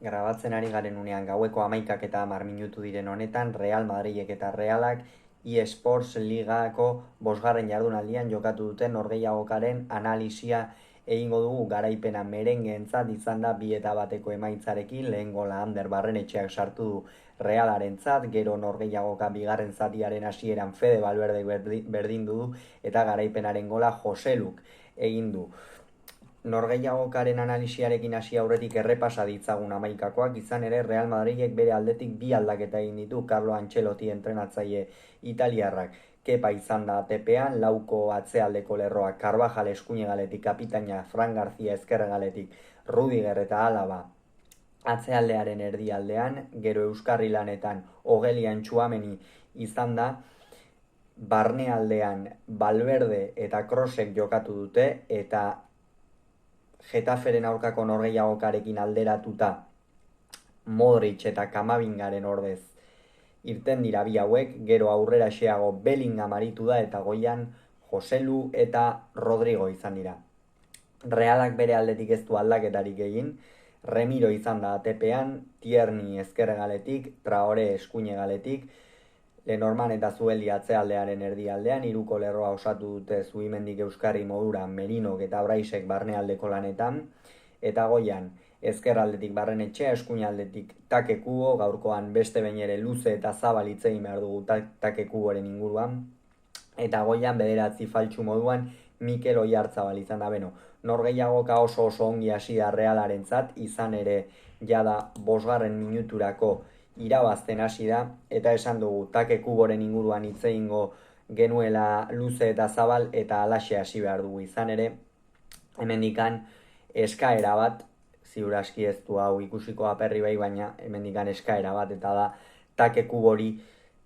Grabatzen ari garen unean gaueko 11:10 diren honetan, Real Madridek eta Realak eSports Ligako 5. jardunaldian jokatu duten norgehiagokaren analisia egingo dugu. Garaipena merengeentzat izan da 2-1 emaitzarekin, lehen gola Ander Barrenetxeak sartu du Realarentzat, gero norgehiagoka bigarren zatiaren hasieran Fede Valverdek berdindu du eta garaipenaren gola Joseluk egin du. Norgehiagokaren analisiarekin hasi aurretik errepasa ditzagun 11koak, izan ere Real Madridek bere aldetik 2 aldaketa egin ditu. Carlo Ancelotti entrenatzaile italiarrak Kepa izan da tepean, lauko atzealdeko lerroak Carvajal eskuinegaletik, kapitaina Fran García ezkerregaletik, Rudiger eta Alaba atzealdearen erdialdean, gero Euskarri lanetan Ogelian Txuameni izan da, barnealdean Valverde eta Kroosek jokatu dute, eta Getaferen aurkako norgehiagokarekin alderatuta Modric eta Kamavingaren ordez irten dira bi hauek, gero aurrera xeago Bellingham aritu da eta goian Joselu eta Rodrigo izan dira. Realak bere aldetik ez du aldaketarik egin, Remiro izan da tepean, Tierney ezkerregaletik, Traore eskuinegaletik, Lenormand eta Zubeldi atzealdearen erdialdean, hiruko lerroa osatu dute Zubimendik Euskarri modura Merinok eta Braisek barnealdeko lanetan, eta goian ezkerraldetik Barrenetxea, eskuinaldetik Take Kubo, gaurkoan beste behin ere luze eta zabal hitz egin behar dugu Take Kuboren inguruan, eta goian bederatzi faltsu moduan Mikel Oyarzabal izan da. Norgehiagoka oso ongi hasi da Realarentzat, izan ere jada 5. minuturako irabazten hasi da, eta esan dugu Take Kuboren inguruan hitz egingo genuela luze eta zabal, eta halaxe hasi behar dugu. Izan ere, hemendikan eskaera bat, ziur aski ez du hau ikusiko aperri bai, baina hemendikan eskaera bat, eta da Take Kubori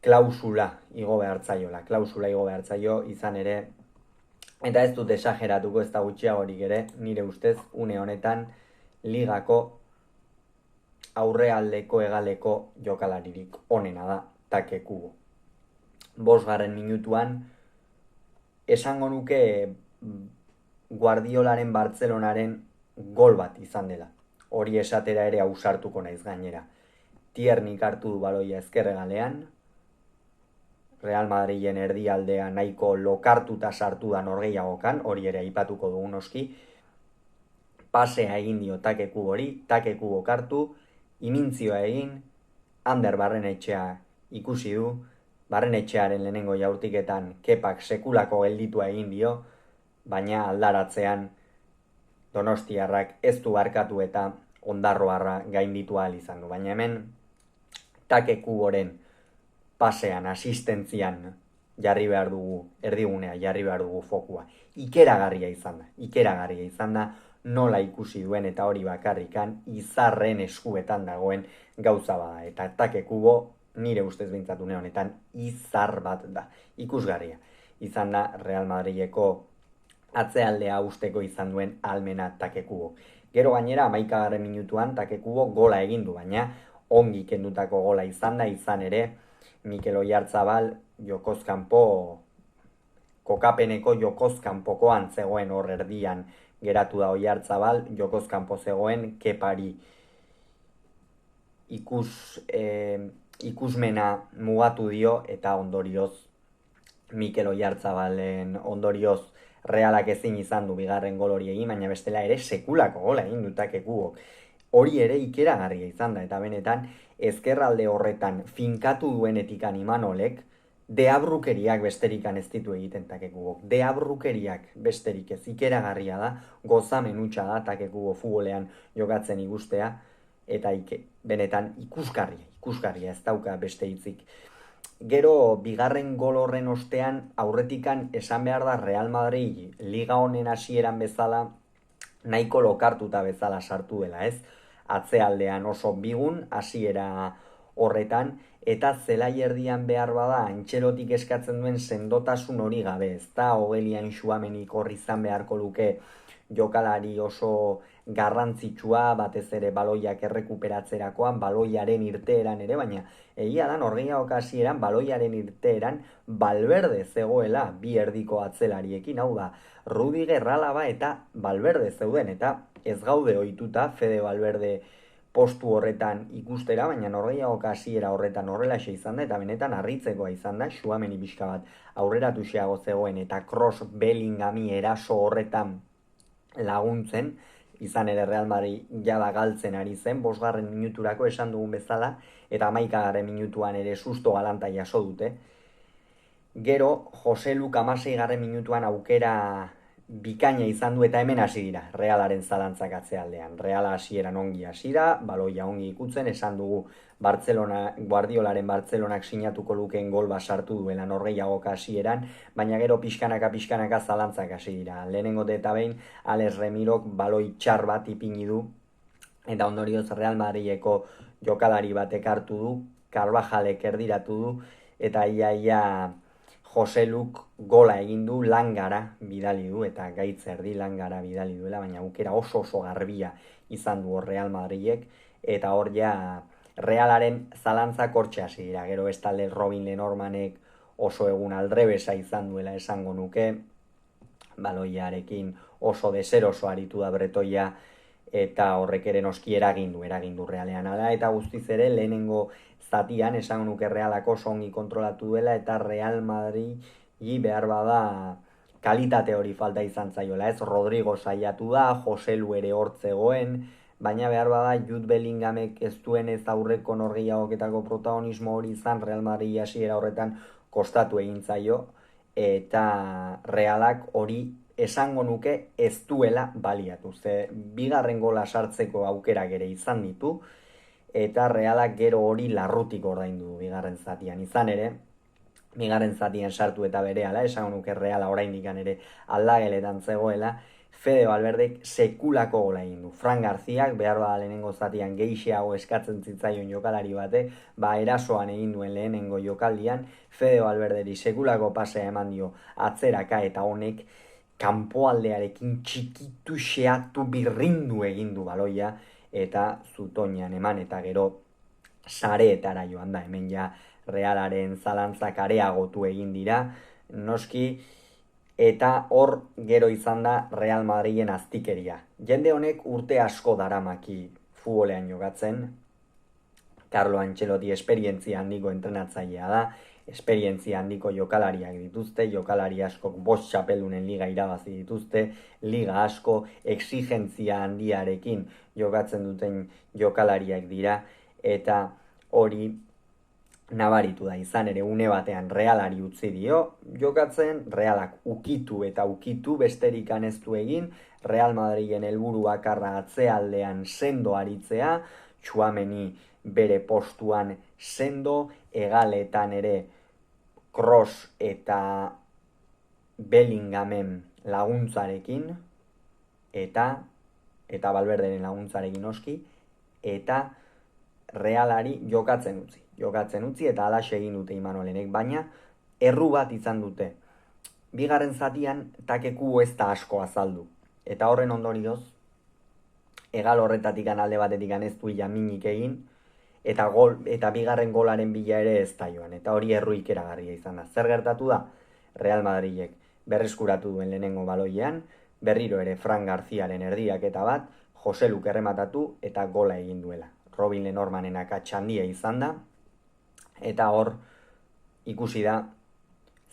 klausula igo behartzaio, izan ere, eta ez dut esageratuko, ez da gutxiagorik ere, nire ustez, une honetan ligako aurrealdeko hegaleko jokalaririk onena da Take Kubo. 5. minutuan esango nuke Guardiolaren Bartzelonaren gol bat izan dela. Hori esatera ere ausartuko naiz gainera. Tierney hartu du baloia ezkerregalean, Real Madrilen erdialdea nahiko lokartuta sartu da norgehiagokan, hori ere aipatuko dugu noski, pasea egin dio Take Kubori, Take Kubo hartu, imintzioa egin, Ander Barrenetxea ikusi du, Barrenetxearen lehenengo jaurtiketan Kepak sekulako gelditua egin dio, baina aldaratzean Donostiarrak ez du barkatu eta ondarroarra gainditu ahal izan du. Baina hemen Take Kuboren pasean, asistentzian jarri behar dugu, erdigunea jarri behar dugu fokua. Ikeragarria izan da, nola ikusi duen, eta hori bakarrikan Izarren eskuetan dagoen gauza bada. Eta Take Kubo, nire ustez behintzatu honetan, Izar bat da. Ikusgarria izan da Real Madrileko atzealdea usteko izan duen almena Take Kubo. Gero gainera 11. minutuan Take Kubo gola egin du, baina ongi kendutako gola izan da, izan ere Mikel Oyarzabal jokozkanpo, kokapeneko jokozkanpokoan zegoen, hor erdian geratu da Oyarzabal, jokozkanpo zegoen, Kepari ikusmena mugatu dio, eta ondorioz Mikel Oyarzabalen ondorioz Realak ezin izan du bigarren gol hori egin, baina bestela ere sekulako gola egin du Take Kubok. Hori ere ikeragarria izan da, eta benetan ezkerralde horretan finkatu duenetikan Imanolek deabrukeriak besterikan ez ditu egiten Take Kubok. Deabrukeriak besterik ez, ikeragarria da, gozamen hutsa da Take Kubo futbolean jokatzen ikustea, eta benetan ikusgarria ez dauka beste hitzik. Gero, bigarren gol horren ostean, aurretikan esan behar da Real Madrid liga honen hasieran bezala, nahiko lokartuta bezala sartu dela, ez? Atzealdean oso bigun, hasiera horretan, eta zelai erdian behar bada, Antxelotik eskatzen duen sendotasun hori gabe, ez da, Ogelian Txuamenik horri izan beharko luke jokalari oso garrantzitsua, batez ere baloiak errekuperatzerakoan, baloiaren irteeran ere, baina egia da, norgehiagoka hasieran baloiaren irteeran Valverde zegoela bi erdiko atzelariekin, hau da, Rudiger, Alaba eta Valverde zeuden, eta ez gaude ohituta Fede Valverde postu horretan ikustera, baina norgehiagoka hasiera horretan horrelaxe izan da, eta benetan harritzekoa izan da, Tchouaméni pixka bat aurreratuxeago zegoen, eta Kroos Bellingami eraso horretan laguntzen, izan ere Real Madrid jada galtzen ari zen, 5. minuturako esan dugun bezala, eta 11. minutuan ere susto galanta jaso dute. Gero, Joselu 16. minutuan aukera bikaina izan du eta hemen hasi dira Realaren zalantzak atzealdean. Reala hasieran ongi hasi da, baloia ongi ikutzen, esan dugu Guardiolaren Bartzelonak sinatuko lukeen gol sartu duela norgehiagoka hasieran, baina gero pixkanaka zalantzak hasi dira. Lehenengo eta behin Alex Remirok baloi txar bat ipini du, eta ondorioz Real Madrideko jokalari batek hartu du, Carvajalek erdiratu du, eta ia Joseluk gola egin du, Langara bidali du, eta gaitz erdi Langara bidali duela, baina aukera oso garbia izan du Real Madridek, eta hor ja Realaren zalantzak hortxe hasi dira. Gero bestalde Robin Lenormanek oso egun aldrebesa izan duela esango nuke, baloiarekin oso deseroso aritu da Bretoia, eta horrek ere noski eragin du Realean. Hala eta guztiz ere lehenengo zatian esango nuke Realak oso ongi kontrolatu duela, eta Real Madrid behar bada kalitate hori falta izan zaiola, ez? Rodrigo saiatu da, Joselu ere hortzegoen, baina behar bada Jude Bellingamek ez duen ez aurreko norgehiagoketako protagonismo hori izan, Real Madrid hasiera horretan kostatu egin zaio, eta Realak hori esango nuke ez duela baliatu. Ze bigarren gola sartzeko aukerak ere izan ditu, eta Realak gero hori larrutik ordaindu du bigarren zatian. Izan ere, bigarren zatian sartu eta berehala, esango nuke Reala oraindik ere aldageletan zegoela, Fede Valverdek sekulako gola egin du. Fran Garziak behar bada lehenengo zatian gehixeago eskatzen zitzaion jokalari bate, erasoan egin duen lehenengo jokaldian, Fede Valverderi sekulako pasea eman dio atzeraka, eta honek kanpoaldearekin txikitu xeatu birrindu egin du baloia, eta zutoinan eman, eta gero sareetara joan da. Hemen ja Realaren zalantzak areagotu egin dira, noski, eta hor gero izan da Real Madrilen aztikeria. Jende honek urte asko daramaki futbolean jokatzen, Carlo Ancelotti esperientzia handiko entrenatzailea da, esperientzia handiko jokalariak dituzte, jokalari askok 5 txapeldunen liga irabazi dituzte, liga asko exigentzia handiarekin jokatzen duten jokalariak dira, eta hori nabaritu da. Izan ere une batean Realari utzi dio jokatzen, Realak ukitu besterik ez du egin, Real Madrilen helburu bakarra atzealdean sendo aritzea, Tchouaméni bere postuan sendo, hegaletan ere Kroos eta Bellingamen laguntzarekin, eta Valverderen laguntzarekin noski, eta Realari jokatzen utzi, eta alaxe egin dute Imanolenek, baina erru bat izan dute. Bigarren zatian takeku ez da asko azaldu, eta horren ondorioz, egal horretatik alde batetik ez du minik egin, eta bigarren golaren bila ere ez da joan, eta hori erru ikeragarria izan da. Zer gertatu da? Real Madridek berreskuratu duen lehenengo baloian, berriro ere Fran Garziaren erdiraketa bat, Joseluk errematatu eta gola egin duela. Robin Lenormanen akatxandia izan da, eta hor ikusi da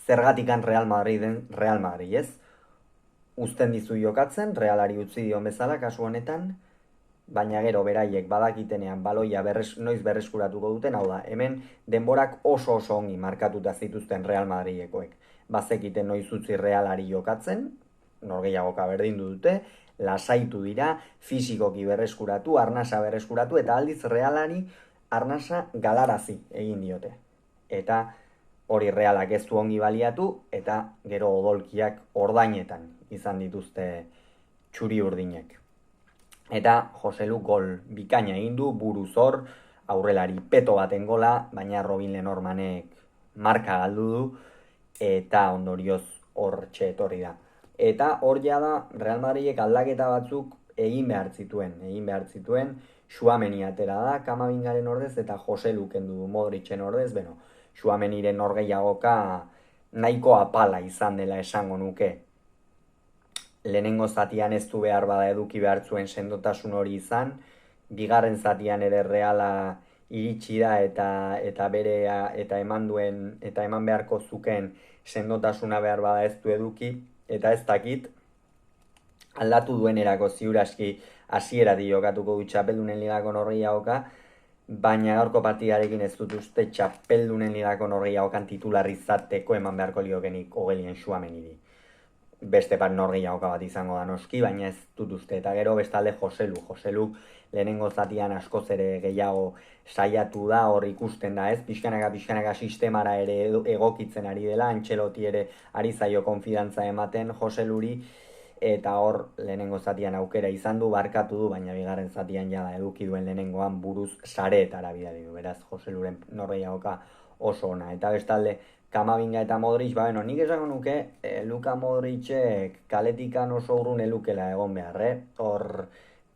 zergatikan Real Madrid ez? Uzten dizu jokatzen, Realari utzi dion bezala kasu honetan, baina gero beraiek badakitenean baloia noiz berreskuratuko duten, hau da, hemen denborak oso ongi markatuta zituzten Real Madridekoek. Bazekiten noiz utzi Realari jokatzen, norgehiagoka berdindu dute, lasaitu dira, fisikoki berreskuratu, arnasa berreskuratu, eta aldiz Realari arnasa galarazi egin diote. Eta hori Realak ez du ongi baliatu, eta gero odolkiak ordainetan izan dituzte txuri urdinek. Eta Joselu gol bikaina egin du, buruz hor, aurrelari peto baten gola, baina Robin Lenormanek marka galdu du, eta ondorioz hor etorri da. Eta hor da Real Madridek aldaketa batzuk egin behar zituen, Tchouaméni atera da Kamabingaren ordez, eta Joselu kendu du Modricen ordez, Tchouaméniren norgehiagoka nahiko apala izan dela esango nuke. Lehenengo zatian ez du behar bada eduki behar zuen sendotasun hori izan, bigarren zatian ere Reala iritsi da eta berea eta eman beharko zuken sendotasuna behar bada ez du eduki, eta ez dakit aldatu duenerako ziur aski hasieratik jokatuko du Txapeldunen Ligako norgehiagoka, baina gaurko partidarekin ez dut uste Txapeldunen Ligako norgehiagokan titular izateko eman beharko liokenik Ogelien Txuameniri. Beste norgehiagoka bat izango da noski, baina ez dut uste. Eta gero bestalde Joseluk lehenengo zatian askoz ere gehiago saiatu da, hor ikusten da ez, pixkanaka sistemara ere egokitzen ari dela, Antxeloti ere ari zaio konfidantza ematen Joseluri, eta hor lehenengo zatian aukera izan du, barkatu du, baina bigarren zatian jada eduki duen lehenengoan buruz sareetara bidali du, beraz Joseluren norgehiagoka oso ona. Eta bestalde Kamavinga eta Modric, nik esango nuke Luka Modricek kaletikan oso urrun elukela egon behar, hor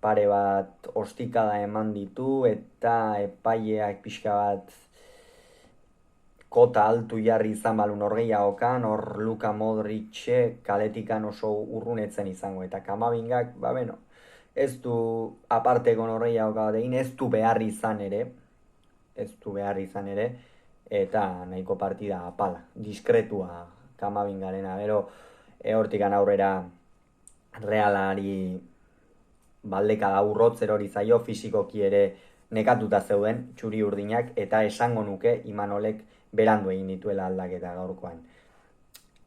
pare bat ostikada eman ditu eta epaileak pixka bat kota altu jarri izan balu norgehiagokan, hor Luka Modricek kaletikan oso urrunetzen izango, eta Kamavingak, ez du aparteko norgehiagoka bat egin, ez du behar izan ere, eta nahiko partida apala, diskretua Kamavingarena, gero hortikan aurrera Realari baldeka da urrotzer hori zaio, fisikoki ere nekatuta zeuden txuri urdinak, eta esango nuke Imanolek berandu egin dituela aldaketa gaurkoan.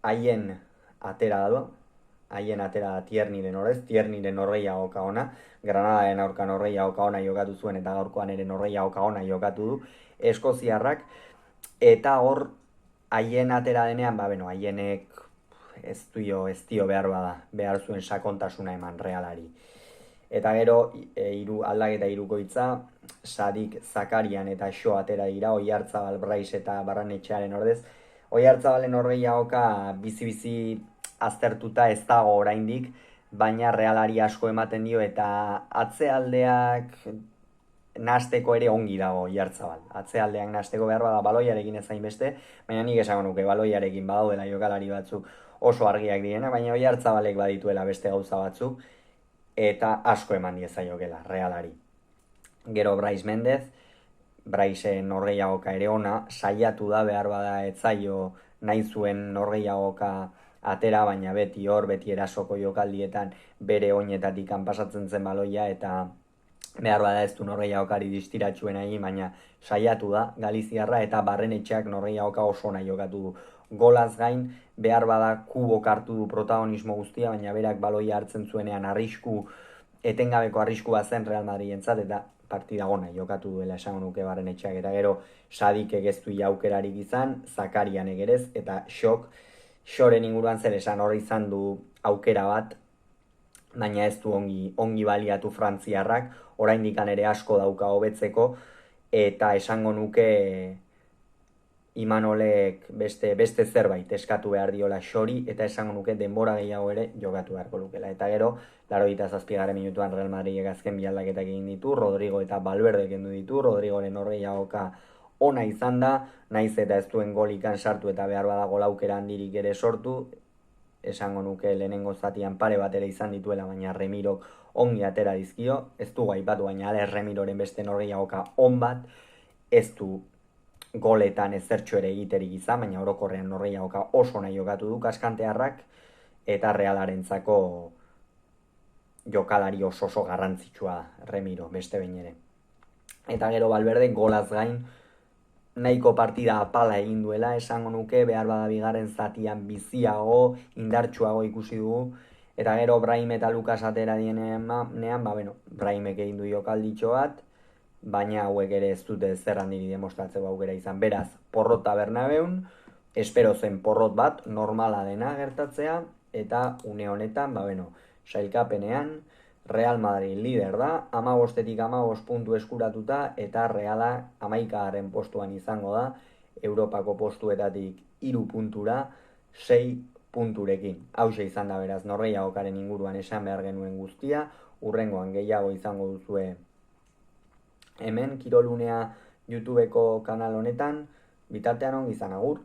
Haien atera da Tierniren horrez, Tierniren norgehiagoka ona, Granadaren aurka norgehiagoka ona jokatu zuen, eta gaurkoan ere norgehiagoka ona jokatu du eskoziarrak, eta hor haien atera denean, haienek ez dio behar zuen sakontasuna eman Realari. Eta gero aldaketa hirukoitza, Sadik, Zakarian eta Xo atera dira, Oiartzabal, Brais eta Barranetxearen ordez. Oiartzabalen norgehiagoka bizi-bizi aztertuta ez dago oraindik, baina Realari asko ematen dio, eta atzealdeak nahasteko ere ongi dago Oiartzabal. Atzealdeak nahasteko behar bada baloiarekin ez zain beste, baina nik esango nuke baloiarekin badaudela jokalari batzuk oso argiak direna, baina Oiartzabalek badituela beste gauza batzuk, eta asko eman diezaiokela Realari. Gero Brais Mendez, Braisen norgehiagoka ere ona, saiatu da behar bada etzaio nahi zuen norgehiagoka atera, baina beti erasoko jokaldietan bere oinetatik pasatzen zen baloia, eta behar bada ez du norgehiagokari distiratxuen egin, baina saiatu da Galiziarra, eta Barrenetxeak norgehiagoka oso nahi jokatu du. Golaz gain, behar bada Kubok hartu du protagonismo guztia, baina berak baloia hartzen zuenean etengabeko arriskua zen Real Madridentzat, eta partida gona jokatu duela esango nuke Barrenetxeak, eta gero Sadikek ez du aukerarik izan, Zakarianek ere ez, eta Xoren inguruan zer esan, hor izan du aukera bat, baina ez du ongi baliatu frantziarrak, oraindik ere asko dauka hobetzeko, eta esango nuke Imanolek beste zerbait eskatu behar diola Xori, eta esango nuke denbora gehiago ere jokatu beharko lukela. Eta gero, 87. minutuan Real Madridek azken bi aldaketak egin ditu, Rodrigo eta Valverde kendu ditu, Rodrigoren norgehiagoka ona izan da, naiz eta ez duen golikan sartu eta behar bada gol aukera handirik ere sortu, esango nuke lehenengo zatian pare bat ere izan dituela, baina Remirok ongi atera dizkio, ez du aipatu, baina Remiroren beste norgehiagoka on bat, ez du goletan ezertxo ere egiterik izan, baina orokorrean norgehiagoka oso nahi jokatu du Kaskantearrak, eta Realarentzako jokalari oso garrantzitsua Remiro, beste behin ere. Eta gero Valverde golaz gain nahiko partida apala egin duela, esango nuke, behar bada bigarren zatian biziago, indartsuago ikusi dugu, eta gero Brahim eta Lukas atera dienean, Brahimek egin du jokalditxo bat, baina hauek ere ez dute zer handiri demostratzeko aukera izan. Beraz, porrota Bernabeun, espero zen porrot bat, normala dena gertatzea, eta une honetan, sailkapenean, Real Madrid lider da, 15 puntu eskuratuta, eta Reala 11. postuan izango da, Europako postuetatik 3 puntura, 6 punturekin. Hauxe izan da beraz, norgehiagokaren inguruan esan behar genuen guztia, urrengoan gehiago izango duzue hemen Kirolunea YouTubeko kanal honetan, bitartean ongi izan, agur!